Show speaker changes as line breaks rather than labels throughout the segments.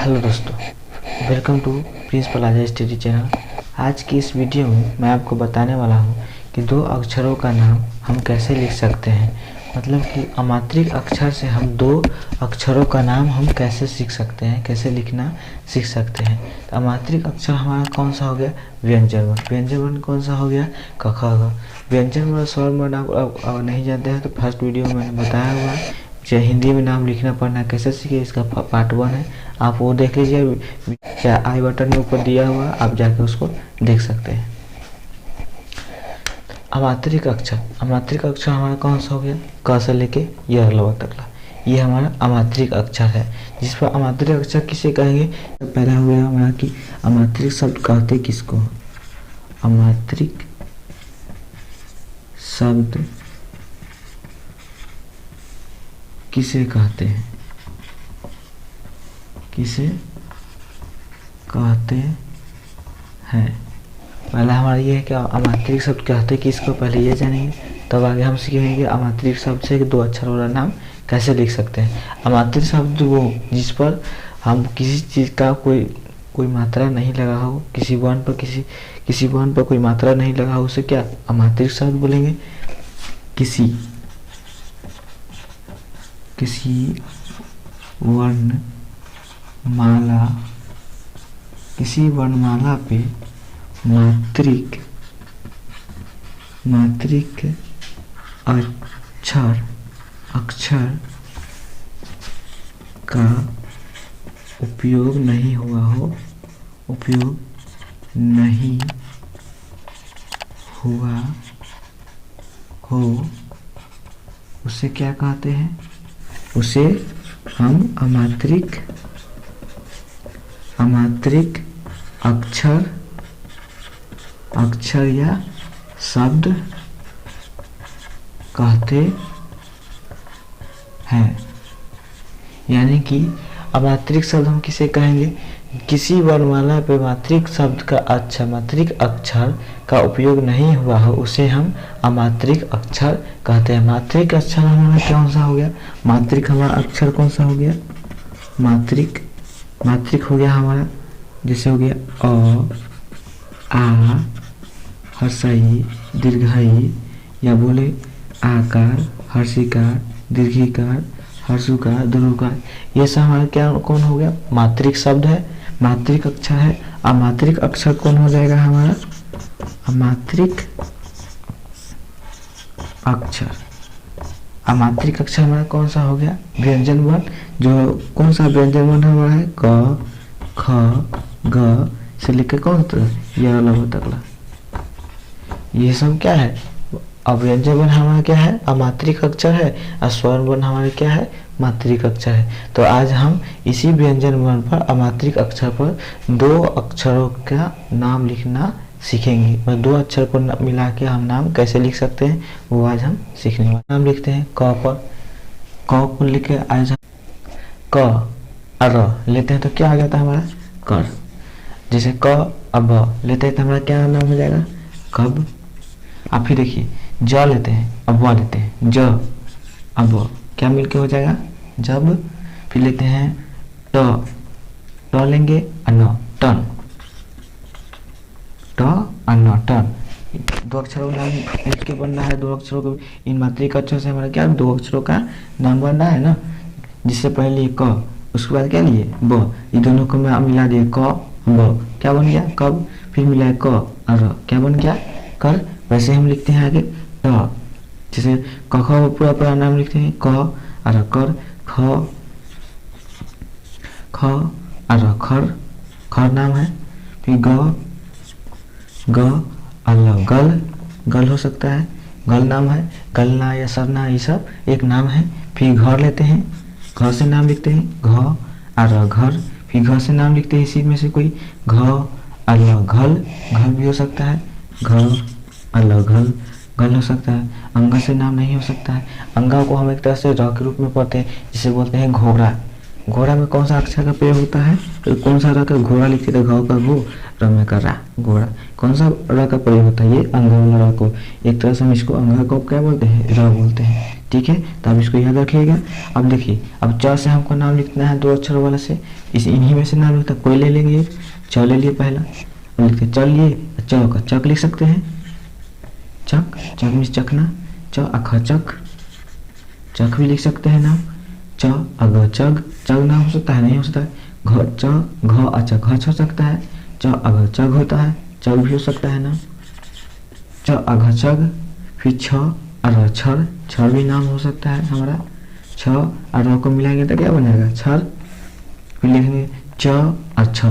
Hello दोस्तों, welcome to Prince Plaza study channel. आज की इस वीडियो में मैं आपको बताने वाला हूं कि दो अक्षरों का नाम हम कैसे लिख सकते हैं। मतलब कि अमात्रिक अक्षर से हम दो अक्षरों का नाम हम कैसे सीख सकते हैं, कैसे लिखना सीख सकते हैं। तो अमात्रिक अक्षर हमारा कौन सा हो गया? व्यंजन वर्ण। व्यंजन वर्ण कौन सा हो गया? क ख ग। व्यंजन वर्ण स्वर्ण वर्ण आप नहीं जानते हैं तो फर्स्ट वीडियो में मैंने बताया हुआ है। चाहे हिंदी में नाम लिखना पढ़ना कैसे सीखे, इसका पार्ट 1 है, आप वो देख लीजिए। क्या आई बटन में ऊपर दिया हुआ, आप जाके उसको देख सकते हैं। अमात्रिक अक्षर, अमात्रिक अक्षर हमारा कौन सा हो गया? क से लेके यह तक, ये हमारा अमात्रिक अक्षर है। जिस पर अमात्रिक अक्षर किसे कहेंगे? तो पहला हो गया हमारा कि अमात्रिक शब्द कहते किसको? अमात्रिक शब्द किसे कहते हैं? किसे कहते हैं? पहला हमारा ये है कि अमात्रिक शब्द कहते किसको, पहले ये जानेंगे, तब आगे हम सीखेंगे कि अमात्रिक शब्द से दो अक्षर वाला नाम कैसे लिख सकते हैं। अमात्रिक शब्द वो जिस पर हम किसी चीज़ का कोई मात्रा नहीं लगा हो, किसी वर्ण पर कोई मात्रा नहीं लगा हो, उसे क्या अमात्रिक शब्द बोलेंगे। किसी वर्णमाला पे मात्रिक अक्षर का उपयोग नहीं हुआ हो उसे क्या कहते हैं? उसे हम अमात्रिक अक्षर या शब्द कहते हैं। यानी कि अमात्रिक शब्द हम किसे कहेंगे? किसी वर्णमाला पे मात्रिक अक्षर का उपयोग नहीं हुआ हो उसे हम अमात्रिक अक्षर कहते हैं। मात्रिक अक्षर हमारा कौन सा हो गया? मात्रिक हमारा अक्षर कौन सा हो गया? मात्रिक हो गया हमारा, जैसे हो गया अ, आ, हर्षई, दीर्घई, या बोले आकार, हर्षिकार, दीर्घिकार, हर्षुकार, ध्रुवकार, ये सब हमारा क्या कौन हो गया? मात्रिक शब्द है, मात्रिक अक्षर है। अमात्रिक अक्षर कौन हो जाएगा हमारा? अमात्रिक अक्षर हमारा कौन सा हो गया? व्यंजन वर्ण। जो कौन सा व्यंजन वर्ण हमारा है? क, ख, ग से लेकर कौन सा यह तक, ये सब क्या है? अब व्यंजन वर्ण हमारा क्या है? अमात्रिक अक्षर है, और स्वर्ण वर्ण हमारे क्या है? मात्रिक अक्षर है। तो आज हम इसी व्यंजन वर्ण पर अमात्रिक अक्षर पर दो अक्षरों का नाम लिखना सीखेंगे। मतलब दो अक्षर को मिला के हम नाम कैसे लिख सकते हैं वो आज हम सीखने वाले। नाम लिखते हैं क पर, क को लिखे आज हम क र लेते हैं तो क्या आ जाता है हमारा? कर। जैसे क अब लेते हैं तो हमारा क्या नाम हो जाएगा? कब। अब फिर देखिए ज लेते हैं, अब व लेते हैं, ज अब क्या मिलके हो जाएगा? जब। फिर लेते हैं ट लेंगे, अन, टन, टन। दो अक्षरों का नाम लिख के बनना है। दो अक्षरों को इन मात्रिक अक्षरों से हमारा क्या दो अक्षरों का नाम बनना है ना। जिससे पहले क, उसके बाद क्या लिए? ब, ये दोनों को मिला दिए क ब, क्या बन गया? कब। फिर मिला है क और क्या बन गया? कर। वैसे हम लिखते हैं आगे ट, जैसे क ख पूरा नाम लिखते हैं क और कर, ख और खर नाम है। फिर ग अल, गल हो सकता है, गल नाम है। गलना या सरना ये सब एक नाम है। फिर घर लेते हैं, घर से नाम लिखते हैं घ और घर। फिर घर से नाम लिखते हैं इसी में से कोई घ अल, घल भी हो सकता है, घ अल गल हो सकता है। अंगा से नाम नहीं हो सकता है। अंगा को हम एक तरह से र के रूप में पढ़ते हैं, जिसे बोलते हैं घोड़ा। घोड़ा में कौन सा अक्षर का प्रयोग होता है? तो कौन सा र का घोड़ा लिखते थे? घ का घो, र में का रा, घोड़ा। कौन सा र का प्रयोग होता है? ये अंगा वाला र को। एक तरह से हम इसको अंगा को क्या बोलते हैं? र बोलते हैं। ठीक है, तो आप इसको याद रखिएगा। अब देखिए, अब च से हमको नाम लिखना है 2 अक्षरों वाला से, इस इन्हीं में से नाम लिखता, कोई ले लेंगे, च ले लिए पहला, अब लिखते चलिए, च का चक लिख सकते हैं, चक, चक मीन्स चखना, च अख चक, चक भी लिख सकते हैं नाम, च अग चग, चग नाम हो सकता है, नहीं हो सकता है, घ च घ अच्छा घच हो सकता है, च अग चग होता है, चग भी हो सकता है नाम, च अघ चग, फिर छ अर छर, छर भी नाम हो सकता है हमारा, छ और को मिलाएंगे तो क्या बनेगा छर, फिर लिखेंगे च और छ,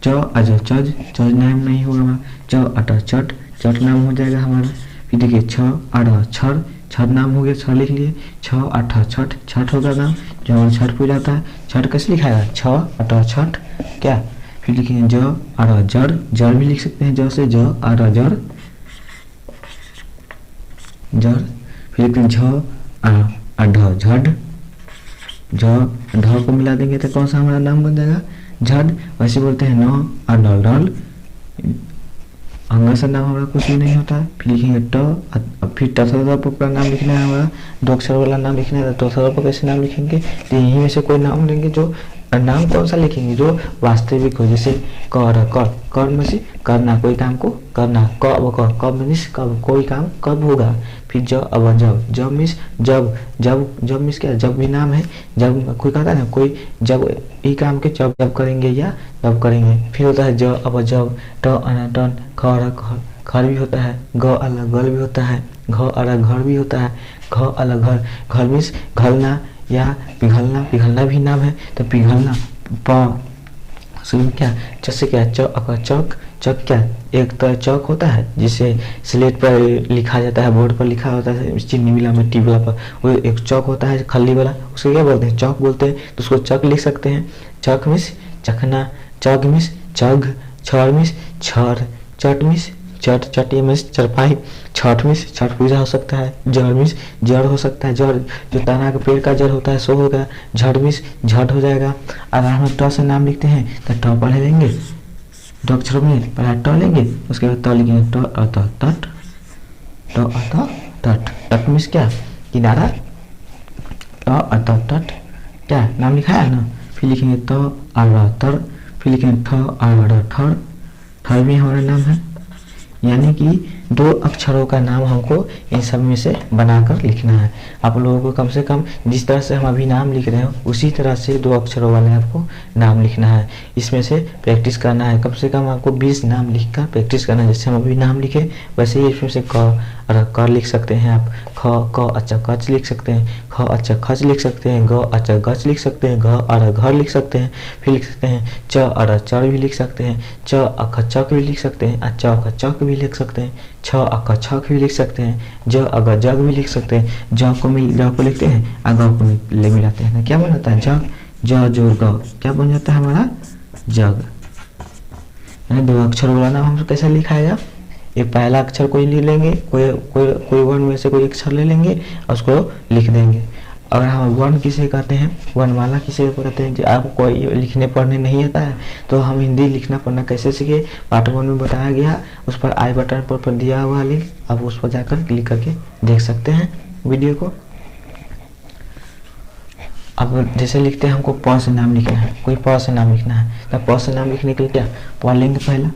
च अज चज, चज नाम नहीं होगा हमारा, च अट चट, चट नाम हो जाएगा हमारा, फिर देखिए छ अड़ छर, छठ नाम हो गया, छ लिख लिए, छ अठ छठ, छठ होगा नाम जो हमारा छठ पूजा आता है, छठ कैसे लिखाएगा, छ अठ छठ क्या, फिर लिखेंगे ज अड़ जड़, जड़ भी लिख सकते हैं, ज से ज अड़ जड़, जड़, फिर लिखते हैं झ अढ़ झड, झ ढ को मिला देंगे तो कौन सा हमारा नाम बन जाएगा झड, वैसे बोलते हैं न अडल डल, अंगा से नाम हमारा कुछ भी नहीं होता है, फिर लिखेंगे ट, फिर का नाम लिखना है हमारा, 2 अक्षर वाला नाम लिखना है, तो पर कैसे नाम लिखेंगे, तो यहीं में से कोई नाम लेंगे, जो नाम कौन सा लिखेंगे जो वास्तविक हो, जैसे कर में से करना, कोई काम को करना, कब मीन्स कब, कोई काम कब होगा, फिर जब मीन्स जब मीन्स क्या, जब भी नाम है, जब कोई कहता है ना, कोई जब ये काम के जब करेंगे या तब करेंगे, फिर होता है जब, ट अनाटन, खर भी होता है, ग अलग गल भी होता है, घ अलग घर भी होता है, घ अलग घर मीन्स घलना या पिघलना भी नाम है, तो पिघलना, प सुन क्या, जैसे क्या चक क्या, एक तो चौक होता है जिसे स्लेट पर लिखा जाता है, बोर्ड पर लिखा होता है, चीनी मिला मिट्टी वाला पर, वो एक चौक होता है खल्ली वाला, उसको क्या बोलते हैं चौक बोलते हैं, तो उसको चक लिख सकते हैं, चक मिस चखना, चग मिस चग, छर मिस छर, चट मिस चट मिस चरपाई, छठ मिस छठ पूजा हो सकता है, जड़ मिस जड़ हो सकता है, जड़ जो तना के पेड़ का जड़ होता है सो होगा, झड़ मिस झट हो जाएगा। अगर हम ट से नाम लिखते हैं तो ट पढ़ लेंगे, 2 अक्षरों में पहले ट लेंगे, उसके बाद त लिखेंगे, ट अत तट, ट अत तट, तट मिस क्या किनारा, ट अत तट क्या नाम लिखा है ना, फिर लिखेंगे त अर तर, फिर लिखेंगे ठ अर ठर, ठर भी हमारा नाम है, यानी कि 2 अक्षरों का नाम हमको इन सब में से बनाकर लिखना है। आप लोगों को कम से कम जिस तरह से हम अभी नाम लिख रहे हो उसी तरह से 2 अक्षरों वाले आपको नाम लिखना है, इसमें से प्रैक्टिस करना है, कम से कम आपको 20 नाम लिखकर प्रैक्टिस करना है, जैसे हम अभी नाम लिखे वैसे ही इसमें से क लिख सकते हैं आप, ख अच्छा कच लिख सकते हैं, ख अच्छा खच लिख सकते हैं, ग अच्छा गच लिख सकते हैं, घ अर घर लिख सकते हैं, फिर लिख सकते हैं च अर चर भी लिख सकते हैं, च अख चक भी लिख सकते हैं, च अख चक भी लिख सकते हैं, छ अख छक भी लिख सकते हैं, ज अग जग भी लिख सकते हैं, ज को लिखते हैं, अग को ले मिलाते हैं, क्या बन जाता है जग, ज जोर ग क्या बन जाता है हमारा जग। 2 अक्षर वाला नाम हम कैसे लिखाएगा, एक पहला अक्षर कोई ले लेंगे, कोई वर्ण में से कोई अक्षर ले लेंगे और उसको लिख देंगे। अगर हम वर्ण किसे कहते हैं, वर्णमाला किसे कहते हैं, आपको कोई लिखने पढ़ने नहीं आता है तो हम हिंदी लिखना पढ़ना कैसे सीखे, पार्ट 1 में बताया गया, उस पर आई बटन पर दिया हुआ लिंक, आप उस पर जाकर क्लिक करके देख सकते हैं वीडियो को। अब जैसे लिखते हैं हमको प से नाम लिखना है, कोई प से नाम लिखना है, तो प से नाम लिखने के लिए क्या प लेंगे, पहला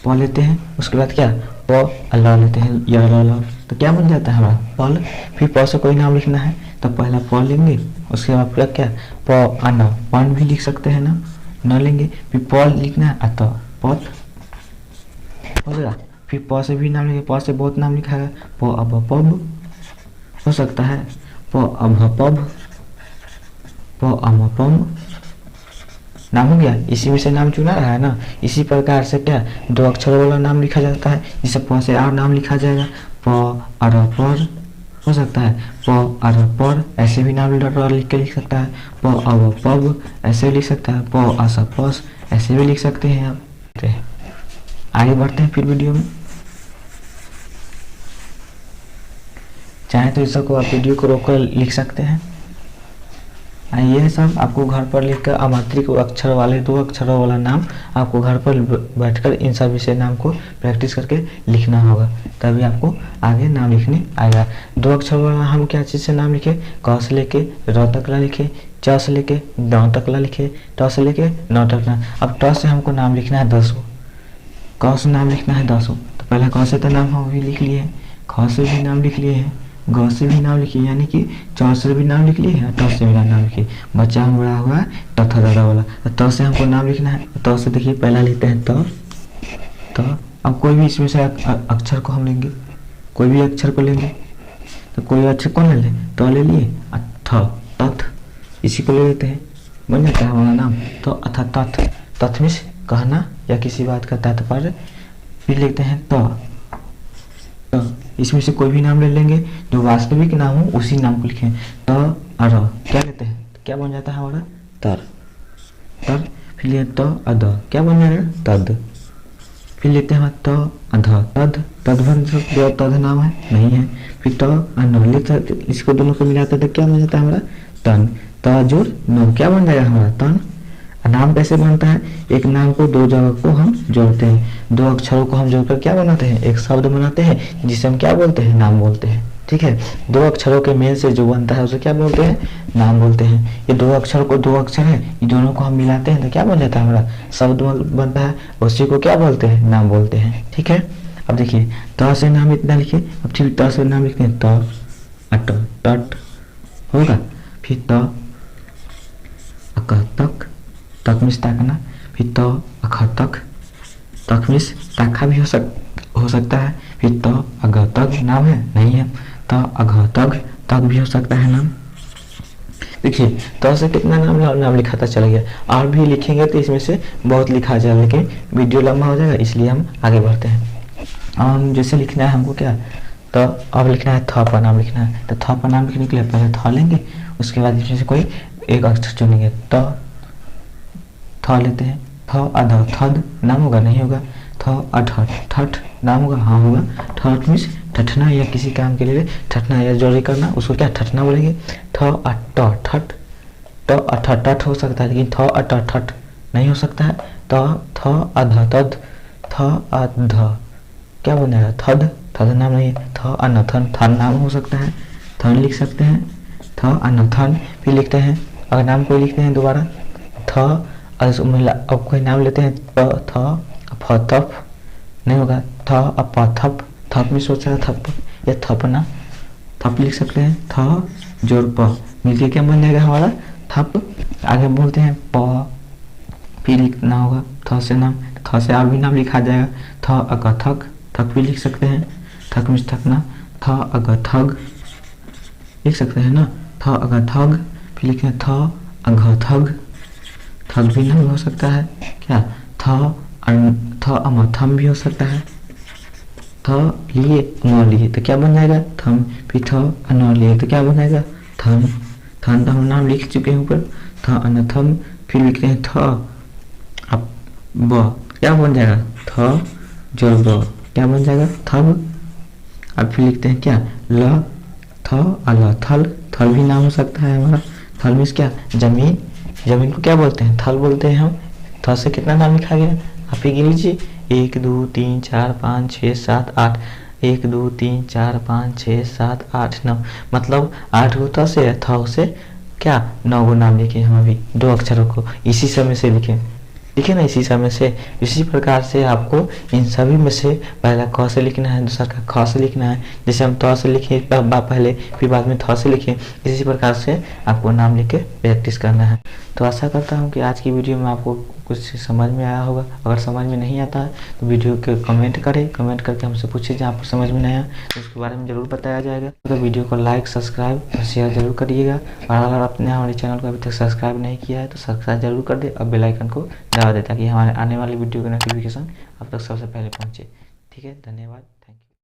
प लेते हैं, उसके बाद क्या प ल लेते हैं, य ल, तो क्या बन जाता है हमारा पल। फिर प से कोई नाम लिखना है तो पहला प लेंगे, उसके बाद फिर क्या प अन, पन भी लिख सकते हैं ना, न लेंगे, फिर प लिखना है अत पत हो गया, फिर प से भी नाम लिखे, प से बहुत नाम लिखा है, प अब पब हो सकता है, प अब पब, प अम पम नाम हो गया, इसी में से नाम चुना रहा है ना। इसी प्रकार से क्या 2 अक्षरों वाला नाम लिखा जाता है, जिसे प से और नाम लिखा जाएगा, प अर पर हो सकता है, प अर पर ऐसे भी नाम लिख के लिख सकता है, प अब पब ऐसे लिख सकता है, प अस पस ऐसे भी लिख सकते हैं आप। आगे बढ़ते हैं फिर वीडियो में, चाहे तो इसको आप वीडियो को रोककर लिख सकते हैं। ये सब आपको घर पर लिखकर अमात्रिक अक्षर वाले 2 अक्षरों वाला नाम आपको घर पर बैठकर इन सब विषय नाम को प्रैक्टिस करके लिखना होगा, तभी आपको आगे नाम लिखने आएगा। 2 अक्षर वाला हम क्या चीज़ से नाम लिखे, क से लेके र तकला लिखे, च से लेके ड तकला लिखे, ट से लेके न तकला। अब ट से हमको नाम लिखना है 10, क से नाम लिखना है 10। तो पहले क से तो नाम हम भी लिख लिए हैं, ख से भी नाम लिख लिए हैं, ग से भी नाम लिखिए, यानी कि च से भी नाम लिख लिए हैं, ट से भी नाम लिखिए। बच्चा हम बड़ा हुआ ट थ दादा वाला। त से हमको नाम लिखना है, त से देखिए पहला लिखते हैं त। अब कोई भी इसमें से अक्षर को हम लेंगे, कोई भी अक्षर को लेंगे, तो कोई अक्षर कौन ले लें, त ले लिए, थ तथ, इसी को ले लेते हैं, बन जाता है हमारा नाम। तो अथ तथ, तथ मीन्स कहना या किसी बात का तात्पर्य। फिर लिखते हैं त, इसमें से कोई भी नाम ले लेंगे जो वास्तविक नाम हो उसी नाम को लिखें। त अर क्या लेते हैं, क्या बन जाता है हमारा तर, तर। फिर लिए त अद, क्या बन जाएगा तद। फिर लेते हैं त अध, तद, तद बन सकते हो, तद नाम है नहीं है। फिर त अन लेते, इसको दोनों को मिलाते तो क्या बन जाता है हमारा तन, त जोड़ न, क्या बन जाएगा हमारा तन। नाम कैसे बनता है, एक नाम को 2 जगह को हम जोड़ते हैं, 2 अक्षरों को हम जोड़कर क्या बनाते हैं, एक शब्द बनाते हैं जिसे हम क्या बोलते हैं, नाम बोलते हैं। ठीक है, 2 अक्षरों के मेल से जो बनता है उसे क्या बोलते हैं, नाम बोलते हैं। ये 2 अक्षर को 2 अक्षर है, ये दोनों को हम मिलाते हैं तो क्या बन जाता है हमारा शब्द बनता है, उसी को क्या बोलते हैं, नाम बोलते हैं। ठीक है, अब देखिए त से नाम इतना लिखिए। अब ठीक त से नाम लिखते हैं त अट तट होगा। फिर त अक तक, तक मीन्स ताकना। फिर त अख तक, तक मीन्स ताखा भी हो सकता है। फिर त अग तग नाम है नहीं है, त अघ तग, तग भी हो सकता है नाम। देखिए त से कितना नाम लिखा था चला गया, और भी लिखेंगे तो इसमें से बहुत लिखा जाएगा, लेकिन वीडियो लंबा हो जाएगा इसलिए हम आगे बढ़ते हैं। जैसे लिखना है हमको क्या, तो अब लिखना है थ पर नाम लिखना है। तो थ पर नाम लिखने के लिए पहले थ लेंगे, उसके बाद इसमें से कोई एक अक्षर चुनेंगे। थ लेते हैं, थ अध थद नाम होगा नहीं होगा, थ अठ ठठ नाम होगा हाँ होगा। ठठ मीन्स ठठना या किसी काम के लिए ठठना या जोड़ी करना, उसको क्या ठठना बोलेंगे। ठ अट ठठ, ट अठ टठ हो सकता है लेकिन थ अट ठठ नहीं हो सकता है। थ अध तद, थ अध क्या बन जाएगा थद, थद नाम नहीं है। थ अनथन थन नाम हो सकता है, थन लिख सकते हैं, थ अनथन। फिर लिखते हैं अगर नाम कोई लिखते हैं दोबारा थ, अब कोई नाम लेते हैं थ फ थप नहीं होगा, थ अप थप, थप में सोच रहा थप या थपना, थप लिख सकते हैं। थ जोड़ प मिलके क्या बन जाएगा हमारा थप। आगे बोलते हैं प, फिर लिखना होगा थ से नाम, थ से और भी नाम लिखा जाएगा। थ अग थक, थक भी लिख सकते हैं, थक में थकना। थ अग थग लिख सकते हैं ना, थ अग थग। फिर लिखे थ अघ थग, थग भी नाम हो सकता है क्या। थ अमथम भी हो सकता है, थ लिए न लिए तो क्या बन जाएगा थम। फिर थ न लिए तो क्या बन जाएगा थम, थन तो हम नाम लिख चुके हैं ऊपर, थ अनथम। फिर लिखते हैं थ अब ब, क्या बन जाएगा थ जोड़ ब, क्या बन जाएगा थब। अब फिर लिखते हैं क्या ल, थ अल थल, थल भी नाम हो सकता है हमारा। थल मीन्स क्या जमीन, जमीन को क्या बोलते हैं थल बोलते हैं हम। थ से कितना नाम लिखा गया आप ही गिन लीजिए, 1 2 3 4 5 6 7 8, 1 2 3 4 5 6 7 8 9, मतलब 8 गो त से थ से क्या 9 गो नाम लिखे हम अभी 2 अक्षरों को इसी समय से लिखे, ठीक है ना, इसी समय से। इसी प्रकार से आपको इन सभी में से पहला क से लिखना है, दूसरा का ख से लिखना है। जैसे हम त से लिखे पहले फिर बाद में थ से लिखे, इसी प्रकार से आपको नाम लिख के प्रैक्टिस करना है। तो आशा करता हूँ कि आज की वीडियो में आपको कुछ समझ में आया होगा। अगर समझ में नहीं आता है तो वीडियो के कमेंट करें, कमेंट करके हमसे पूछिए जहाँ पर समझ में नहीं आया तो उसके बारे में ज़रूर बताया जाएगा। तो वीडियो को लाइक सब्सक्राइब और शेयर जरूर करिएगा, और अगर आपने हमारे चैनल को अभी तक सब्सक्राइब नहीं किया है तो सब्सक्राइब जरूर कर दे और बेल आइकन को दबा दे ताकि हमारे आने वाली वीडियो की नोटिफिकेशन आप तक सबसे पहले पहुँचे। ठीक है, धन्यवाद।